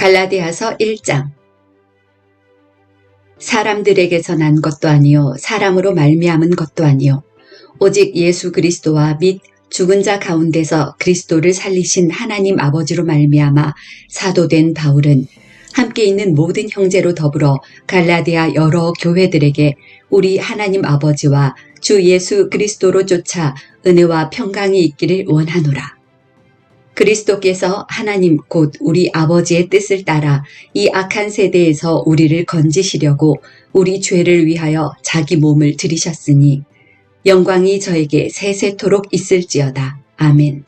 갈라디아서 1장. 사람들에게서 난 것도 아니요 사람으로 말미암은 것도 아니요 오직 예수 그리스도와 및 죽은 자 가운데서 그리스도를 살리신 하나님 아버지로 말미암아 사도된 바울은 함께 있는 모든 형제로 더불어 갈라디아 여러 교회들에게 우리 하나님 아버지와 주 예수 그리스도로 쫓아 은혜와 평강이 있기를 원하노라. 그리스도께서 하나님 곧 우리 아버지의 뜻을 따라 이 악한 세대에서 우리를 건지시려고 우리 죄를 위하여 자기 몸을 들이셨으니 영광이 저에게 세세토록 있을지어다. 아멘.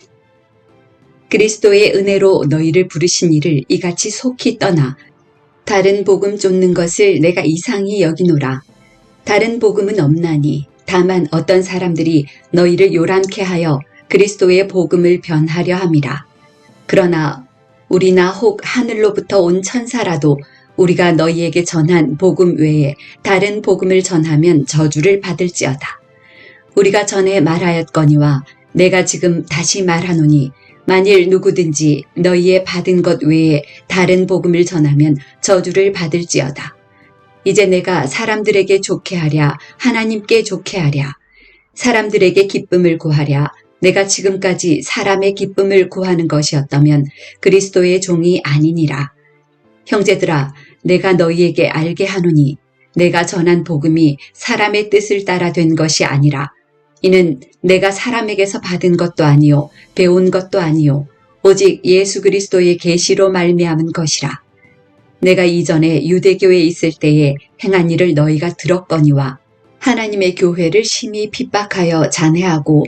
그리스도의 은혜로 너희를 부르신 이를 이같이 속히 떠나 다른 복음 쫓는 것을 내가 이상히 여기노라. 다른 복음은 없나니 다만 어떤 사람들이 너희를 요란케 하여 그리스도의 복음을 변하려 함이라. 그러나 우리나 혹 하늘로부터 온 천사라도 우리가 너희에게 전한 복음 외에 다른 복음을 전하면 저주를 받을지어다. 우리가 전에 말하였거니와 내가 지금 다시 말하노니 만일 누구든지 너희의 받은 것 외에 다른 복음을 전하면 저주를 받을지어다. 이제 내가 사람들에게 좋게 하랴 하나님께 좋게 하랴 사람들에게 기쁨을 구하랴 내가 지금까지 사람의 기쁨을 구하는 것이었다면 그리스도의 종이 아니니라. 형제들아 내가 너희에게 알게 하노니 내가 전한 복음이 사람의 뜻을 따라 된 것이 아니라 이는 내가 사람에게서 받은 것도 아니요 배운 것도 아니요 오직 예수 그리스도의 계시로 말미암은 것이라. 내가 이전에 유대교에 있을 때에 행한 일을 너희가 들었거니와 하나님의 교회를 심히 핍박하여 잔해하고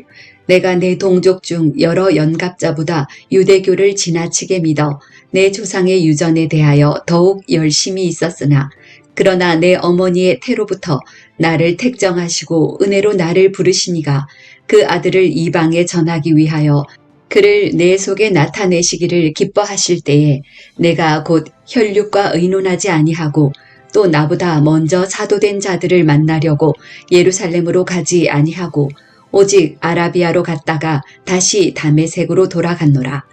내가 내 동족 중 여러 연갑자보다 유대교를 지나치게 믿어 내 조상의 유전에 대하여 더욱 열심히 있었으나 그러나 내 어머니의 태로부터 나를 택정하시고 은혜로 나를 부르시니가 그 아들을 이방에 전하기 위하여 그를 내 속에 나타내시기를 기뻐하실 때에 내가 곧 혈육과 의논하지 아니하고 또 나보다 먼저 사도된 자들을 만나려고 예루살렘으로 가지 아니하고 오직 아라비아로 갔다가 다시 다메섹으로 돌아갔노라.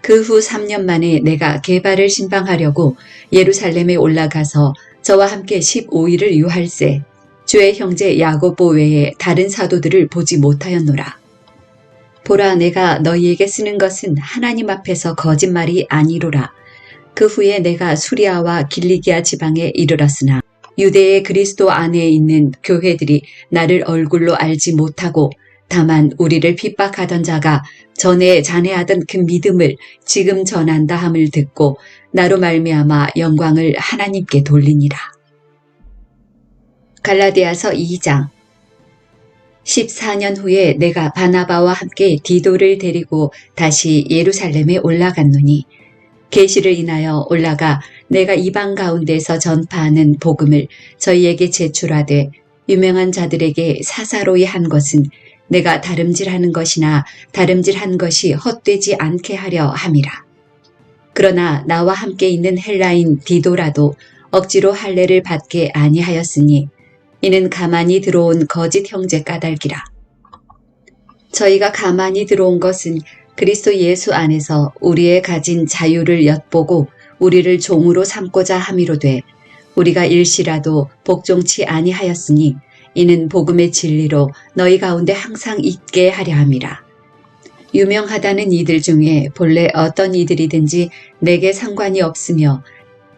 그 후 3년 만에 내가 게바를 신방하려고 예루살렘에 올라가서 저와 함께 15일을 유할세 주의 형제 야고보 외에 다른 사도들을 보지 못하였노라. 보라 내가 너희에게 쓰는 것은 하나님 앞에서 거짓말이 아니로라. 그 후에 내가 수리아와 길리기아 지방에 이르렀으나 유대의 그리스도 안에 있는 교회들이 나를 얼굴로 알지 못하고 다만 우리를 핍박하던 자가 전에 잔해하던 그 믿음을 지금 전한다 함을 듣고 나로 말미암아 영광을 하나님께 돌리니라. 갈라디아서 2장. 14년 후에 내가 바나바와 함께 디도를 데리고 다시 예루살렘에 올라갔노니 계시를 인하여 올라가 내가 이방 가운데서 전파하는 복음을 저희에게 제출하되 유명한 자들에게 사사로이 한 것은 내가 다름질하는 것이나 다름질한 것이 헛되지 않게 하려 함이라. 그러나 나와 함께 있는 헬라인 디도라도 억지로 할례를 받게 아니하였으니 이는 가만히 들어온 거짓 형제 까닭이라. 저희가 가만히 들어온 것은 그리스도 예수 안에서 우리의 가진 자유를 엿보고 우리를 종으로 삼고자 함이로되 우리가 일시라도 복종치 아니하였으니 이는 복음의 진리로 너희 가운데 항상 있게 하려 함이라. 유명하다는 이들 중에 본래 어떤 이들이든지 내게 상관이 없으며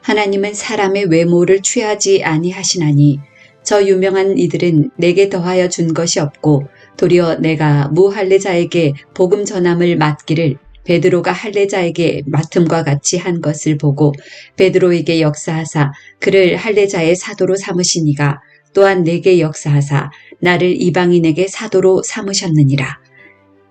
하나님은 사람의 외모를 취하지 아니하시나니 저 유명한 이들은 내게 더하여 준 것이 없고 도리어 내가 무할례자에게 복음 전함을 맡기를 베드로가 할례자에게 맡음과 같이 한 것을 보고 베드로에게 역사하사 그를 할례자의 사도로 삼으시니가 또한 내게 역사하사 나를 이방인에게 사도로 삼으셨느니라.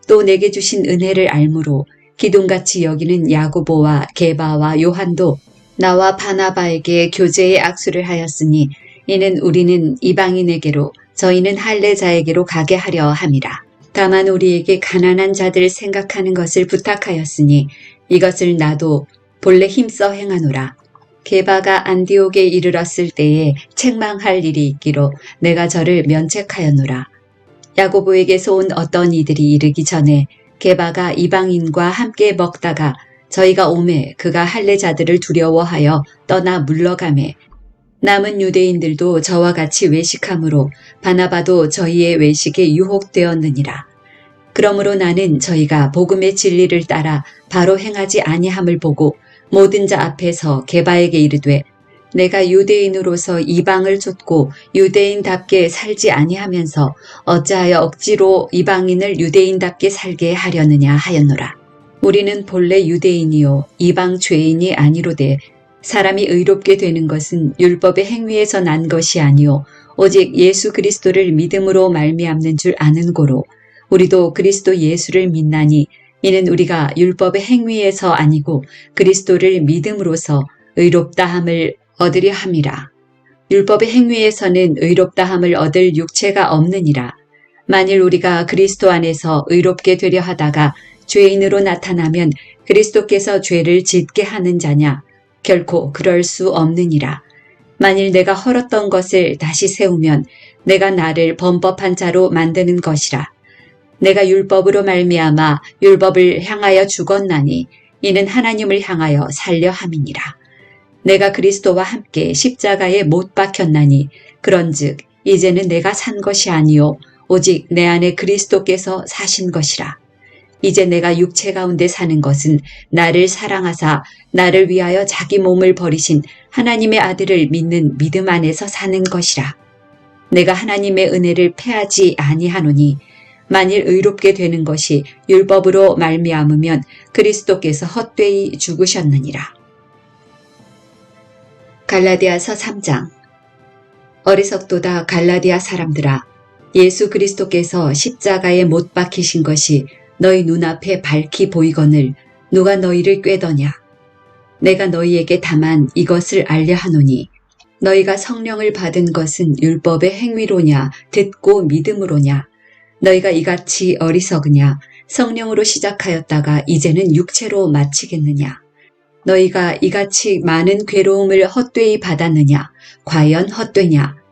또 내게 주신 은혜를 알므로 기둥같이 여기는 야고보와 게바와 요한도 나와 바나바에게 교제의 악수를 하였으니 이는 우리는 이방인에게로 저희는 할례자에게로 가게 하려 함이라. 다만 우리에게 가난한 자들 생각하는 것을 부탁하였으니 이것을 나도 본래 힘써 행하노라. 게바가 안디옥에 이르렀을 때에 책망할 일이 있기로 내가 저를 면책하였노라. 야고보에게서 온 어떤 이들이 이르기 전에 게바가 이방인과 함께 먹다가 저희가 오매 그가 할례자들을 두려워하여 떠나 물러가매 남은 유대인들도 저와 같이 외식함으로 바나바도 저희의 외식에 유혹되었느니라. 그러므로 나는 저희가 복음의 진리를 따라 바로 행하지 아니함을 보고 모든 자 앞에서 게바에게 이르되 내가 유대인으로서 이방을 좇고 유대인답게 살지 아니하면서 어찌하여 억지로 이방인을 유대인답게 살게 하려느냐 하였노라. 우리는 본래 유대인이요 이방 죄인이 아니로되 사람이 의롭게 되는 것은 율법의 행위에서 난 것이 아니요 오직 예수 그리스도를 믿음으로 말미암는 줄 아는 고로 우리도 그리스도 예수를 믿나니 이는 우리가 율법의 행위에서 아니고 그리스도를 믿음으로써 의롭다함을 얻으려 함이라. 율법의 행위에서는 의롭다함을 얻을 육체가 없느니라. 만일 우리가 그리스도 안에서 의롭게 되려 하다가 죄인으로 나타나면 그리스도께서 죄를 짓게 하는 자냐? 결코 그럴 수 없느니라. 만일 내가 헐었던 것을 다시 세우면 내가 나를 범법한 자로 만드는 것이라. 내가 율법으로 말미암아 율법을 향하여 죽었나니 이는 하나님을 향하여 살려 함이니라. 내가 그리스도와 함께 십자가에 못 박혔나니 그런즉 이제는 내가 산 것이 아니요 오직 내 안에 그리스도께서 사신 것이라. 이제 내가 육체 가운데 사는 것은 나를 사랑하사 나를 위하여 자기 몸을 버리신 하나님의 아들을 믿는 믿음 안에서 사는 것이라. 내가 하나님의 은혜를 패하지 아니하노니 만일 의롭게 되는 것이 율법으로 말미암으면 그리스도께서 헛되이 죽으셨느니라. 갈라디아서 3장. 어리석도다 갈라디아 사람들아, 예수 그리스도께서 십자가에 못 박히신 것이 너희 눈앞에 밝히 보이거늘 누가 너희를 꾀더냐. 내가 너희에게 다만 이것을 알려 하노니 너희가 성령을 받은 것은 율법의 행위로냐 듣고 믿음으로냐. 너희가 이같이 어리석으냐. 성령으로 시작하였다가 이제는 육체로 마치겠느냐. 너희가 이같이 많은 괴로움을 헛되이 받았느냐. 과연 헛되냐.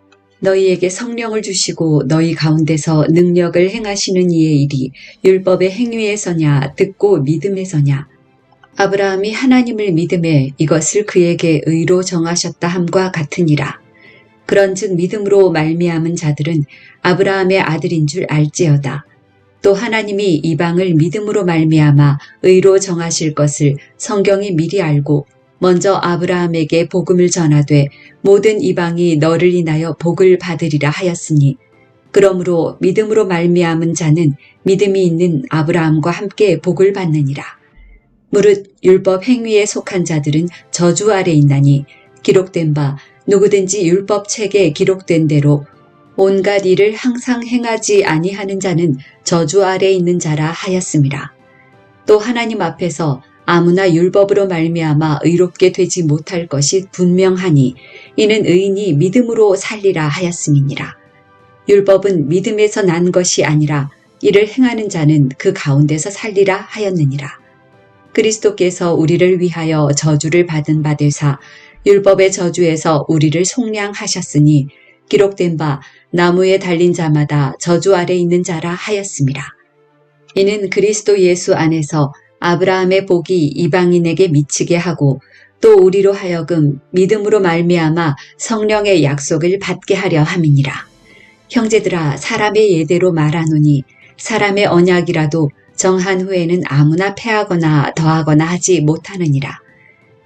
너희에게 성령을 주시고 너희 가운데서 능력을 행하시는 이의 일이 율법의 행위에서냐 듣고 믿음에서냐. 아브라함이 하나님을 믿음에 이것을 그에게 의로 정하셨다 함과 같으니라. 그런즉 믿음으로 말미암은 자들은 아브라함의 아들인 줄 알지어다. 또 하나님이 이방을 믿음으로 말미암아 의로 정하실 것을 성경이 미리 알고 먼저 아브라함에게 복음을 전하되 모든 이방이 너를 인하여 복을 받으리라 하였으니 그러므로 믿음으로 말미암은 자는 믿음이 있는 아브라함과 함께 복을 받느니라. 무릇 율법 행위에 속한 자들은 저주 아래 있나니 기록된 바 누구든지 율법 책에 기록된 대로 온갖 일을 항상 행하지 아니하는 자는 저주 아래 있는 자라 하였음이라. 또 하나님 앞에서 아무나 율법으로 말미암아 의롭게 되지 못할 것이 분명하니 이는 의인이 믿음으로 살리라 하였음이니라. 율법은 믿음에서 난 것이 아니라 이를 행하는 자는 그 가운데서 살리라 하였느니라. 그리스도께서 우리를 위하여 저주를 받은 바 되사 율법의 저주에서 우리를 속량하셨으니 기록된 바 나무에 달린 자마다 저주 아래 있는 자라 하였음이라. 이는 그리스도 예수 안에서 아브라함의 복이 이방인에게 미치게 하고 또 우리로 하여금 믿음으로 말미암아 성령의 약속을 받게 하려 함이니라. 형제들아, 사람의 예대로 말하노니 사람의 언약이라도 정한 후에는 아무나 패하거나 더하거나 하지 못하느니라.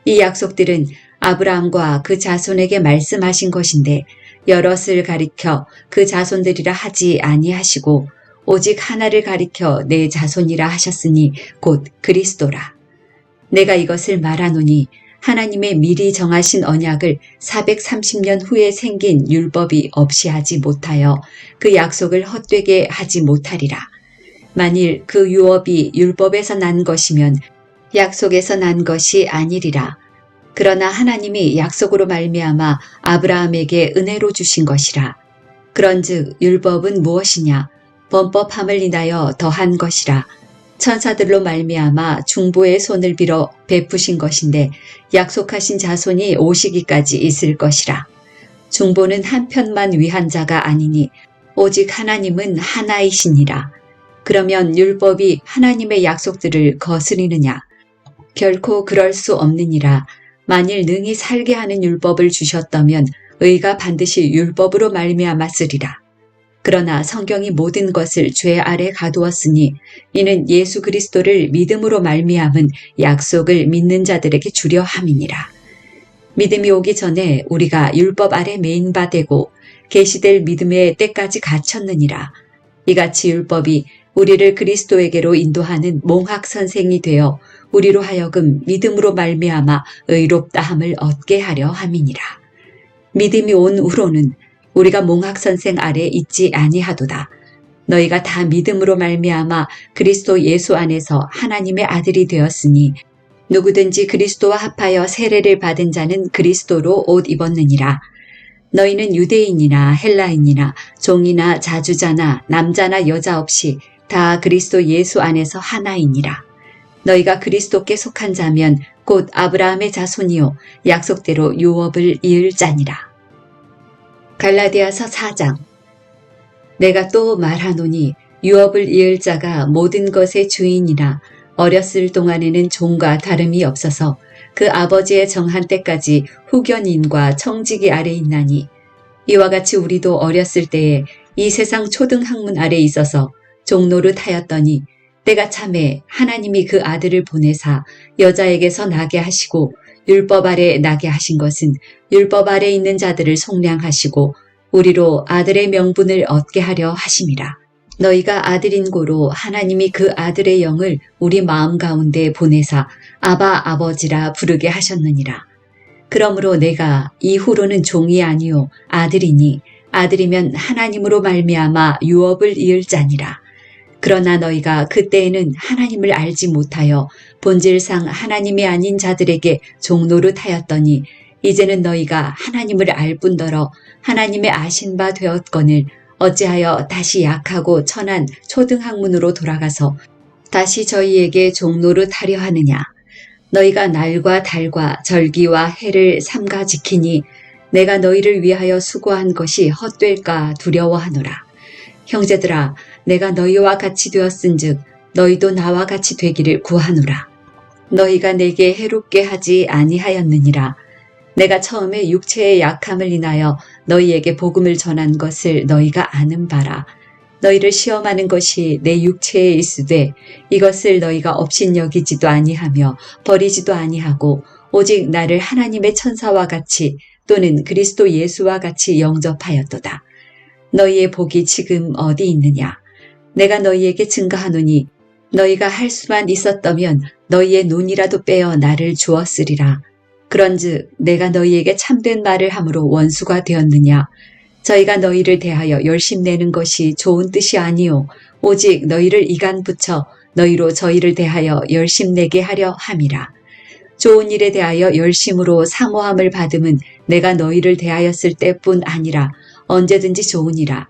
이 약속들은 아브라함과 그 자손에게 말씀하신 것인데 여럿을 가리켜 그 자손들이라 하지 아니하시고 오직 하나를 가리켜 내 자손이라 하셨으니 곧 그리스도라. 내가 이것을 말하노니 하나님의 미리 정하신 언약을 430년 후에 생긴 율법이 없이 하지 못하여 그 약속을 헛되게 하지 못하리라. 만일 그 유업이 율법에서 난 것이면 약속에서 난 것이 아니리라. 그러나 하나님이 약속으로 말미암아 아브라함에게 은혜로 주신 것이라. 그런즉 율법은 무엇이냐? 범법함을 인하여 더한 것이라. 천사들로 말미암아 중보의 손을 빌어 베푸신 것인데 약속하신 자손이 오시기까지 있을 것이라. 중보는 한편만 위한 자가 아니니 오직 하나님은 하나이시니라. 그러면 율법이 하나님의 약속들을 거스리느냐? 결코 그럴 수 없느니라. 만일 능히 살게 하는 율법을 주셨다면 의가 반드시 율법으로 말미암아 쓰리라. 그러나 성경이 모든 것을 죄 아래 가두었으니 이는 예수 그리스도를 믿음으로 말미암은 약속을 믿는 자들에게 주려 함이니라. 믿음이 오기 전에 우리가 율법 아래 매인 바 되고 계시될 믿음의 때까지 갇혔느니라. 이같이 율법이 우리를 그리스도에게로 인도하는 몽학 선생이 되어 우리로 하여금 믿음으로 말미암아 의롭다함을 얻게 하려 함이니라. 믿음이 온 후로는 우리가 몽학 선생 아래 있지 아니하도다. 너희가 다 믿음으로 말미암아 그리스도 예수 안에서 하나님의 아들이 되었으니 누구든지 그리스도와 합하여 세례를 받은 자는 그리스도로 옷 입었느니라. 너희는 유대인이나 헬라인이나 종이나 자주자나 남자나 여자 없이 다 그리스도 예수 안에서 하나이니라. 너희가 그리스도께 속한 자면 곧 아브라함의 자손이요 약속대로 유업을 이을 자니라. 갈라디아서 4장. 내가 또 말하노니 유업을 이을 자가 모든 것의 주인이라 어렸을 동안에는 종과 다름이 없어서 그 아버지의 정한 때까지 후견인과 청지기 아래 있나니 이와 같이 우리도 어렸을 때에 이 세상 초등학문 아래 있어서 종노릇하였더니 때가 참에 하나님이 그 아들을 보내사 여자에게서 나게 하시고 율법 아래 나게 하신 것은 율법 아래 있는 자들을 속량하시고 우리로 아들의 명분을 얻게 하려 하심이라. 너희가 아들인 고로 하나님이 그 아들의 영을 우리 마음 가운데 보내사 아바 아버지라 부르게 하셨느니라. 그러므로 내가 이후로는 종이 아니요 아들이니 아들이면 하나님으로 말미암아 유업을 이을 자니라. 그러나 너희가 그때에는 하나님을 알지 못하여 본질상 하나님이 아닌 자들에게 종노릇하였더니 이제는 너희가 하나님을 알 뿐더러 하나님의 아신 바 되었거늘 어찌하여 다시 약하고 천한 초등학문으로 돌아가서 다시 저희에게 종노릇하려 하느냐. 너희가 날과 달과 절기와 해를 삼가 지키니 내가 너희를 위하여 수고한 것이 헛될까 두려워하노라. 형제들아, 내가 너희와 같이 되었은즉 너희도 나와 같이 되기를 구하노라. 너희가 내게 해롭게 하지 아니하였느니라. 내가 처음에 육체의 약함을 인하여 너희에게 복음을 전한 것을 너희가 아는 바라. 너희를 시험하는 것이 내 육체에 있으되 이것을 너희가 업신여기지도 아니하며 버리지도 아니하고 오직 나를 하나님의 천사와 같이 또는 그리스도 예수와 같이 영접하였도다. 너희의 복이 지금 어디 있느냐? 내가 너희에게 증거하노니 너희가 할 수만 있었다면 너희의 눈이라도 빼어 나를 주었으리라. 그런즉 내가 너희에게 참된 말을 함으로 원수가 되었느냐? 저희가 너희를 대하여 열심내는 것이 좋은 뜻이 아니요 오직 너희를 이간 붙여 너희로 저희를 대하여 열심내게 하려 함이라. 좋은 일에 대하여 열심으로 사모함을 받음은 내가 너희를 대하였을 때뿐 아니라 언제든지 좋으니라.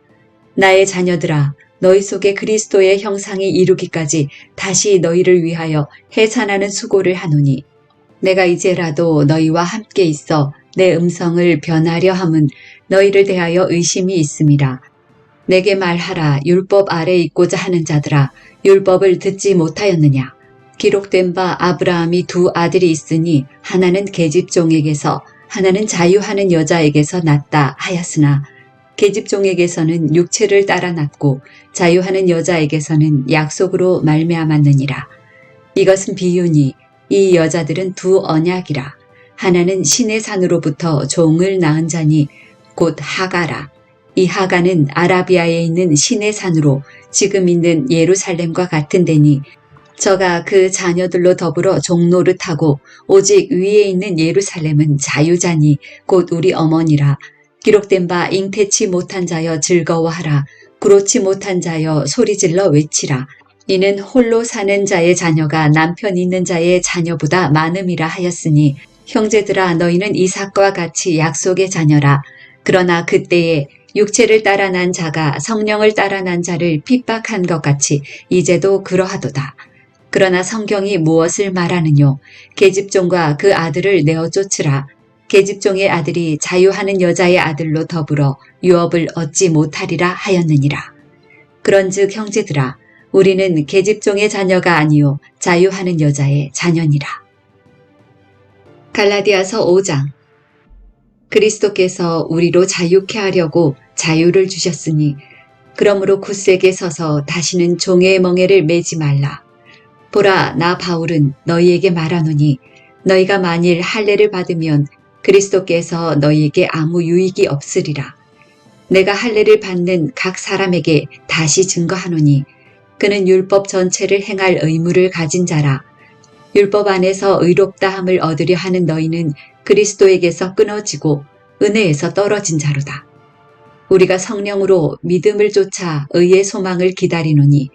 나의 자녀들아, 너희 속에 그리스도의 형상이 이루기까지 다시 너희를 위하여 해산하는 수고를 하노니 내가 이제라도 너희와 함께 있어 내 음성을 변하려 함은 너희를 대하여 의심이 있음이라. 내게 말하라. 율법 아래 있고자 하는 자들아, 율법을 듣지 못하였느냐? 기록된 바 아브라함이 두 아들이 있으니 하나는 계집종에게서 하나는 자유하는 여자에게서 났다 하였으나 계집종에게서는 육체를 따라 났고 자유하는 여자에게서는 약속으로 말미암았느니라. 이것은 비유니 이 여자들은 두 언약이라. 하나는 신의 산으로부터 종을 낳은 자니 곧 하가라. 이 하가는 아라비아에 있는 신의 산으로 지금 있는 예루살렘과 같은 데니 저가 그 자녀들로 더불어 종노릇하고 오직 위에 있는 예루살렘은 자유자니 곧 우리 어머니라. 기록된 바 잉태치 못한 자여 즐거워하라. 그렇지 못한 자여 소리질러 외치라. 이는 홀로 사는 자의 자녀가 남편 있는 자의 자녀보다 많음이라 하였으니 형제들아, 너희는 이삭과 같이 약속의 자녀라. 그러나 그때에 육체를 따라 난 자가 성령을 따라 난 자를 핍박한 것 같이 이제도 그러하도다. 그러나 성경이 무엇을 말하느뇨? 계집종과 그 아들을 내어 쫓으라. 계집종의 아들이 자유하는 여자의 아들로 더불어 유업을 얻지 못하리라 하였느니라. 그런즉 형제들아, 우리는 계집종의 자녀가 아니요 자유하는 여자의 자녀니라. 갈라디아서 5장. 그리스도께서 우리로 자유케 하려고 자유를 주셨으니 그러므로 굳세게 서서 다시는 종의 멍에를 매지 말라. 보라, 나 바울은 너희에게 말하노니 너희가 만일 할례를 받으면 그리스도께서 너희에게 아무 유익이 없으리라. 내가 할례를 받는 각 사람에게 다시 증거하노니 그는 율법 전체를 행할 의무를 가진 자라. 율법 안에서 의롭다함을 얻으려 하는 너희는 그리스도에게서 끊어지고 은혜에서 떨어진 자로다. 우리가 성령으로 믿음을 쫓아 의의 소망을 기다리노니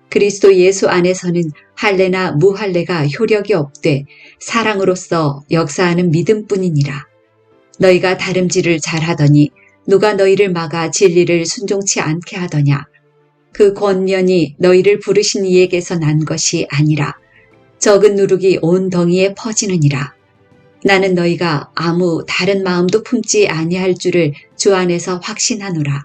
그리스도 예수 안에서는 할례나 무할례가 효력이 없되 사랑으로서 역사하는 믿음뿐이니라. 너희가 다름질을 잘하더니 누가 너희를 막아 진리를 순종치 않게 하더냐. 그 권면이 너희를 부르신 이에게서 난 것이 아니라 적은 누룩이 온 덩이에 퍼지느니라. 나는 너희가 아무 다른 마음도 품지 아니할 줄을 주 안에서 확신하노라.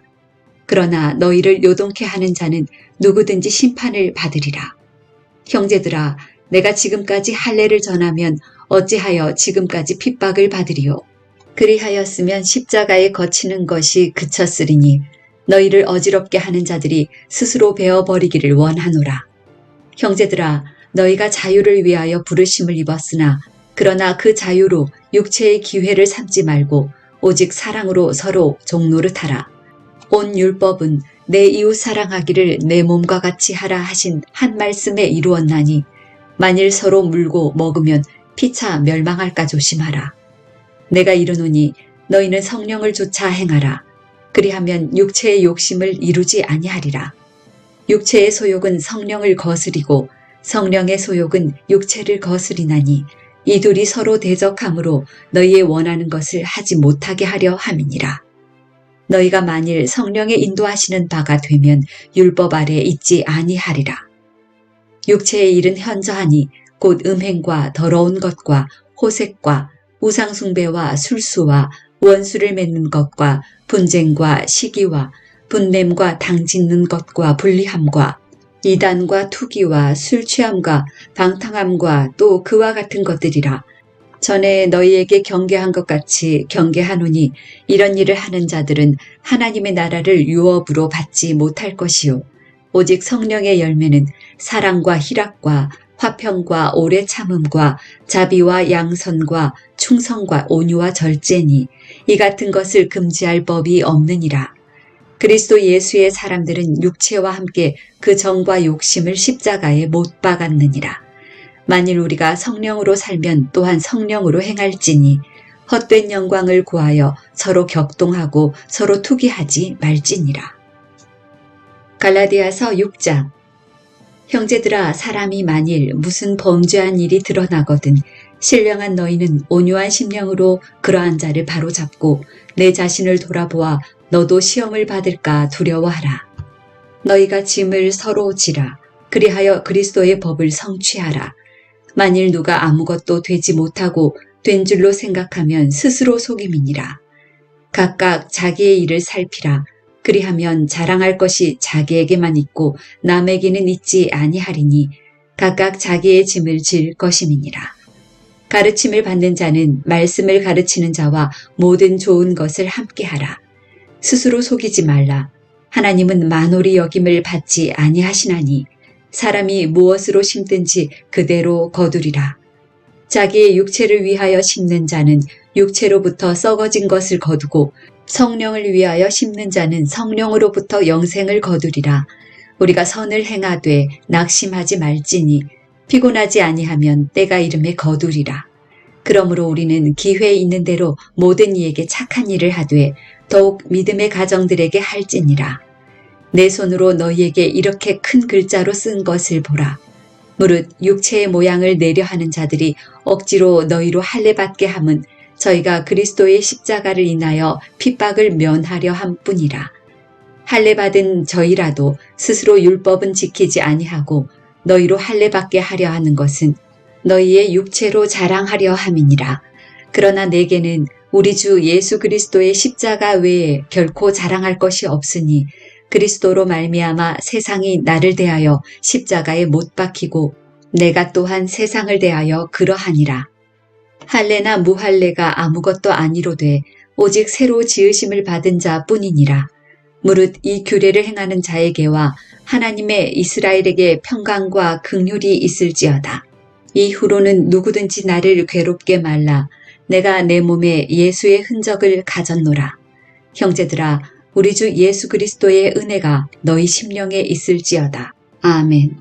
그러나 너희를 요동케 하는 자는 누구든지 심판을 받으리라. 형제들아, 내가 지금까지 할례를 전하면 어찌하여 지금까지 핍박을 받으리요. 그리하였으면 십자가에 거치는 것이 그쳤으리니 너희를 어지럽게 하는 자들이 스스로 베어버리기를 원하노라. 형제들아, 너희가 자유를 위하여 부르심을 입었으나 그러나 그 자유로 육체의 기회를 삼지 말고 오직 사랑으로 서로 종노릇하라. 온 율법은 내 이웃 사랑하기를 내 몸과 같이 하라 하신 한 말씀에 이루었나니 만일 서로 물고 먹으면 피차 멸망할까 조심하라. 내가 이르노니 너희는 성령을 좇아 행하라. 그리하면 육체의 욕심을 이루지 아니하리라. 육체의 소욕은 성령을 거스리고 성령의 소욕은 육체를 거스리나니 이 둘이 서로 대적함으로 너희의 원하는 것을 하지 못하게 하려 함이니라. 너희가 만일 성령의 인도하시는 바가 되면 율법 아래 있지 아니하리라. 육체의 일은 현저하니 곧 음행과 더러운 것과 호색과 우상숭배와 술수와 원수를 맺는 것과 분쟁과 시기와 분냄과 당짓는 것과 불리함과 이단과 투기와 술 취함과 방탕함과 또 그와 같은 것들이라. 전에 너희에게 경계한 것 같이 경계하노니 이런 일을 하는 자들은 하나님의 나라를 유업으로 받지 못할 것이요. 오직 성령의 열매는 사랑과 희락과 화평과 오래 참음과 자비와 양선과 충성과 온유와 절제니 이 같은 것을 금지할 법이 없느니라. 그리스도 예수의 사람들은 육체와 함께 그 정과 욕심을 십자가에 못 박았느니라. 만일 우리가 성령으로 살면 또한 성령으로 행할지니 헛된 영광을 구하여 서로 격동하고 서로 투기하지 말지니라. 갈라디아서 6장. 형제들아, 사람이 만일 무슨 범죄한 일이 드러나거든 신령한 너희는 온유한 심령으로 그러한 자를 바로잡고 내 자신을 돌아보아 너도 시험을 받을까 두려워하라. 너희가 짐을 서로 지라. 그리하여 그리스도의 법을 성취하라. 만일 누가 아무것도 되지 못하고 된 줄로 생각하면 스스로 속임이니라. 각각 자기의 일을 살피라. 그리하면 자랑할 것이 자기에게만 있고 남에게는 있지 아니하리니 각각 자기의 짐을 질 것임이니라. 가르침을 받는 자는 말씀을 가르치는 자와 모든 좋은 것을 함께하라. 스스로 속이지 말라. 하나님은 만홀히 여김을 받지 아니하시나니 사람이 무엇으로 심든지 그대로 거두리라. 자기의 육체를 위하여 심는 자는 육체로부터 썩어진 것을 거두고 성령을 위하여 심는 자는 성령으로부터 영생을 거두리라. 우리가 선을 행하되 낙심하지 말지니 피곤하지 아니하면 때가 이름에 거두리라. 그러므로 우리는 기회 있는 대로 모든 이에게 착한 일을 하되 더욱 믿음의 가정들에게 할지니라. 내 손으로 너희에게 이렇게 큰 글자로 쓴 것을 보라. 무릇 육체의 모양을 내려 하는 자들이 억지로 너희로 할례받게 함은 저희가 그리스도의 십자가를 인하여 핍박을 면하려 함뿐이라. 할례받은 저희라도 스스로 율법은 지키지 아니하고 너희로 할례받게 하려 하는 것은 너희의 육체로 자랑하려 함이니라. 그러나 내게는 우리 주 예수 그리스도의 십자가 외에 결코 자랑할 것이 없으니 그리스도로 말미암아 세상이 나를 대하여 십자가에 못 박히고 내가 또한 세상을 대하여 그러하니라. 할례나 무할례가 아무것도 아니로되 오직 새로 지으심을 받은 자 뿐이니라. 무릇 이 규례를 행하는 자에게와 하나님의 이스라엘에게 평강과 긍휼이 있을지어다. 이후로는 누구든지 나를 괴롭게 말라. 내가 내 몸에 예수의 흔적을 가졌노라. 형제들아, 우리 주 예수 그리스도의 은혜가 너희 심령에 있을지어다. 아멘.